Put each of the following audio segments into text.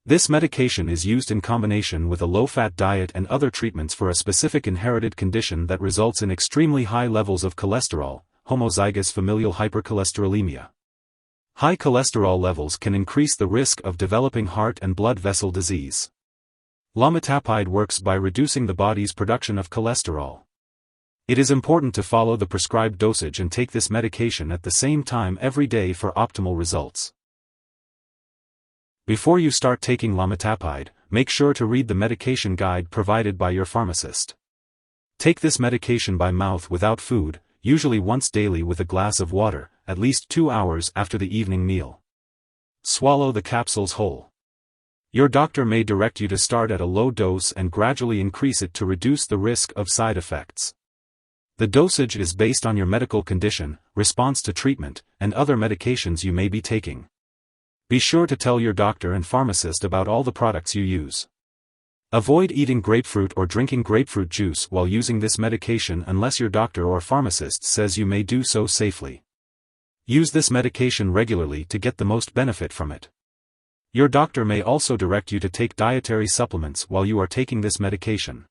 This medication is used in combination with a low-fat diet and other treatments for a specific inherited condition that results in extremely high levels of cholesterol, homozygous familial hypercholesterolemia. High cholesterol levels can increase the risk of developing heart and blood vessel disease. Lomitapide works by reducing the body's production of cholesterol. It is important to follow the prescribed dosage and take this medication at the same time every day for optimal results. Before you start taking Lomitapide, make sure to read the medication guide provided by your pharmacist. Take this medication by mouth without food, usually once daily with a glass of water, at least 2 hours after the evening meal. Swallow the capsules whole. Your doctor may direct you to start at a low dose and gradually increase it to reduce the risk of side effects. The dosage is based on your medical condition, response to treatment, and other medications you may be taking. Be sure to tell your doctor and pharmacist about all the products you use. Avoid eating grapefruit or drinking grapefruit juice while using this medication unless your doctor or pharmacist says you may do so safely. Use this medication regularly to get the most benefit from it. Your doctor may also direct you to take dietary supplements while you are taking this medication.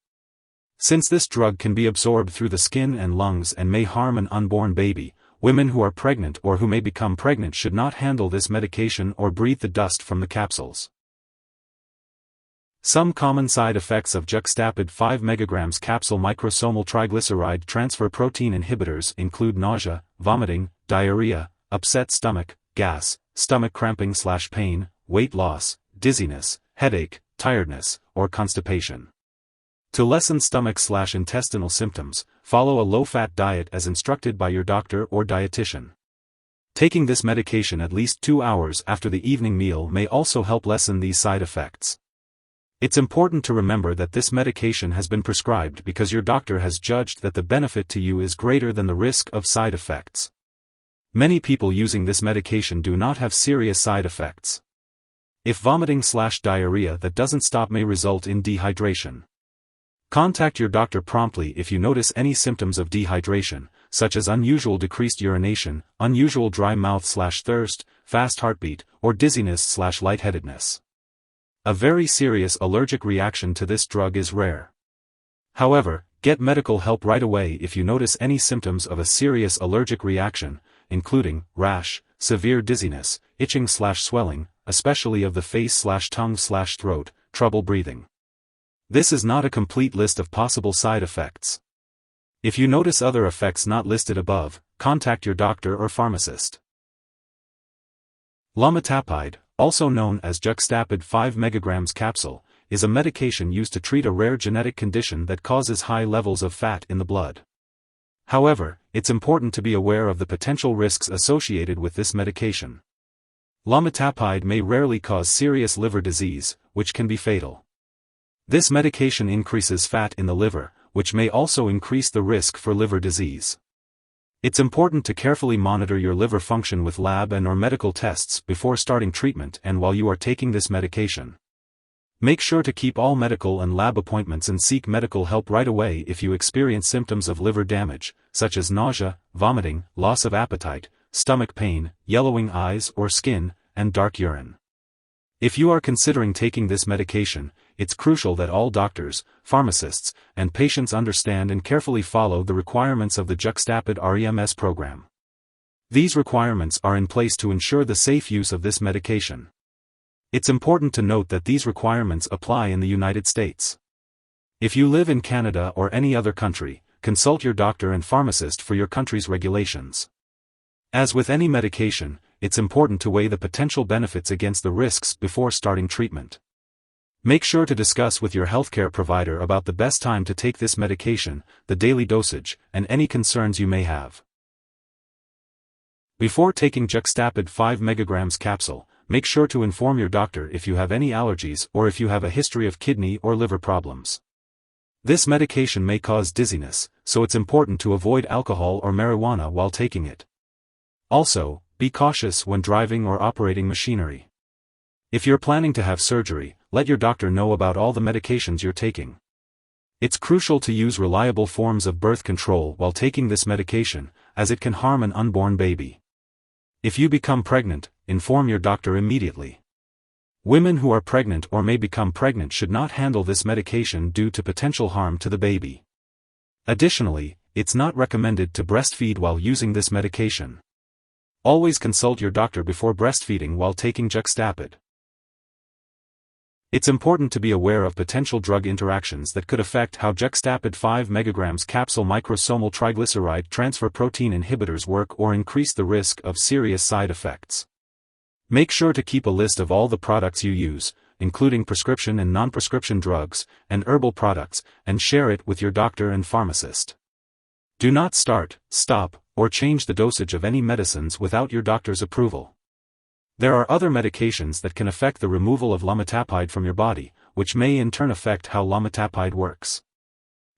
Since this drug can be absorbed through the skin and lungs and may harm an unborn baby, women who are pregnant or who may become pregnant should not handle this medication or breathe the dust from the capsules. Some common side effects of Juxtapid 5 mg capsule microsomal triglyceride transfer protein inhibitors include nausea, vomiting, diarrhea, upset stomach, gas, stomach cramping/pain, weight loss, dizziness, headache, tiredness, or constipation. To lessen stomach/intestinal symptoms, follow a low-fat diet as instructed by your doctor or dietitian. Taking this medication at least 2 hours after the evening meal may also help lessen these side effects. It's important to remember that this medication has been prescribed because your doctor has judged that the benefit to you is greater than the risk of side effects. Many people using this medication do not have serious side effects. If vomiting/diarrhea that doesn't stop may result in dehydration. Contact your doctor promptly if you notice any symptoms of dehydration, such as unusual decreased urination, unusual dry mouth/thirst, fast heartbeat, or dizziness/lightheadedness. A very serious allergic reaction to this drug is rare. However, get medical help right away if you notice any symptoms of a serious allergic reaction, including rash, severe dizziness, itching/swelling, especially of the face/tongue/throat, trouble breathing. This is not a complete list of possible side effects. If you notice other effects not listed above, contact your doctor or pharmacist. Lomitapide, also known as Juxtapid 5 mg capsule, is a medication used to treat a rare genetic condition that causes high levels of fat in the blood. However, it's important to be aware of the potential risks associated with this medication. Lomitapide may rarely cause serious liver disease, which can be fatal. This medication increases fat in the liver, which may also increase the risk for liver disease. It's important to carefully monitor your liver function with lab and/or medical tests before starting treatment and while you are taking this medication. Make sure to keep all medical and lab appointments and seek medical help right away if you experience symptoms of liver damage, such as nausea, vomiting, loss of appetite, stomach pain, yellowing eyes or skin, and dark urine. If you are considering taking this medication, it's crucial that all doctors, pharmacists, and patients understand and carefully follow the requirements of the Juxtapid REMS program. These requirements are in place to ensure the safe use of this medication. It's important to note that these requirements apply in the United States. If you live in Canada or any other country, consult your doctor and pharmacist for your country's regulations. As with any medication, it's important to weigh the potential benefits against the risks before starting treatment. Make sure to discuss with your healthcare provider about the best time to take this medication, the daily dosage, and any concerns you may have. Before taking Juxtapid 5 mg capsule, make sure to inform your doctor if you have any allergies or if you have a history of kidney or liver problems. This medication may cause dizziness, so it's important to avoid alcohol or marijuana while taking it. Also, be cautious when driving or operating machinery. If you're planning to have surgery, let your doctor know about all the medications you're taking. It's crucial to use reliable forms of birth control while taking this medication, as it can harm an unborn baby. If you become pregnant, inform your doctor immediately. Women who are pregnant or may become pregnant should not handle this medication due to potential harm to the baby. Additionally, it's not recommended to breastfeed while using this medication. Always consult your doctor before breastfeeding while taking Juxtapid. It's important to be aware of potential drug interactions that could affect how Juxtapid 5 mg capsule microsomal triglyceride transfer protein inhibitors work or increase the risk of serious side effects. Make sure to keep a list of all the products you use, including prescription and non-prescription drugs, and herbal products, and share it with your doctor and pharmacist. Do not start, stop, or change the dosage of any medicines without your doctor's approval. There are other medications that can affect the removal of Lomitapide from your body, which may in turn affect how Lomitapide works.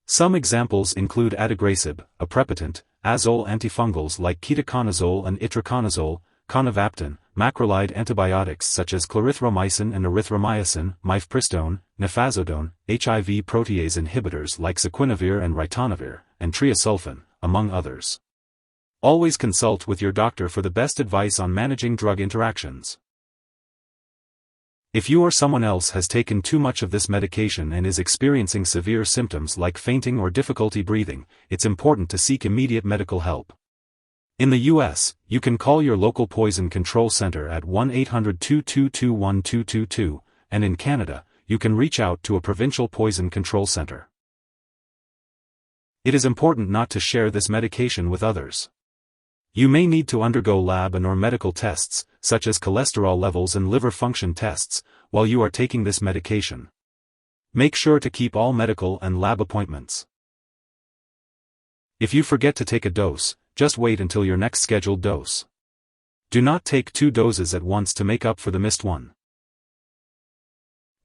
Some examples include adagrasib, a prepotent, azole antifungals like ketoconazole and itraconazole, conivaptan, macrolide antibiotics such as clarithromycin and erythromycin, mifepristone, nefazodone, HIV protease inhibitors like saquinavir and ritonavir, and triasulfan, among others. Always consult with your doctor for the best advice on managing drug interactions. If you or someone else has taken too much of this medication and is experiencing severe symptoms like fainting or difficulty breathing, it's important to seek immediate medical help. In the U.S., you can call your local poison control center at 1-800-222-1222, and in Canada, you can reach out to a provincial poison control center. It is important not to share this medication with others. You may need to undergo lab and/or medical tests, such as cholesterol levels and liver function tests, while you are taking this medication. Make sure to keep all medical and lab appointments. If you forget to take a dose, just wait until your next scheduled dose. Do not take 2 doses at once to make up for the missed one.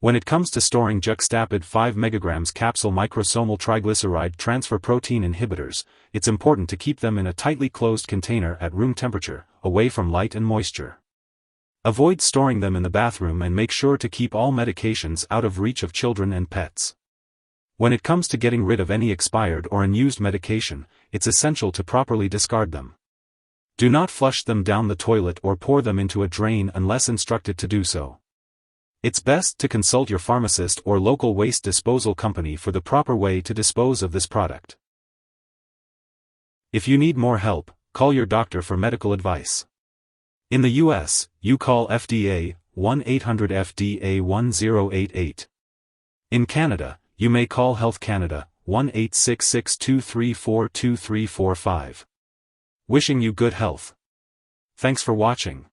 When it comes to storing Juxtapid 5 mg capsule microsomal triglyceride transfer protein inhibitors, it's important to keep them in a tightly closed container at room temperature, away from light and moisture. Avoid storing them in the bathroom and make sure to keep all medications out of reach of children and pets. When it comes to getting rid of any expired or unused medication, it's essential to properly discard them. Do not flush them down the toilet or pour them into a drain unless instructed to do so. It's best to consult your pharmacist or local waste disposal company for the proper way to dispose of this product. If you need more help, call your doctor for medical advice. In the US, you call FDA, 1-800-FDA-1088. In Canada, you may call Health Canada, 1-866-234-2345. Wishing you good health. Thanks for watching.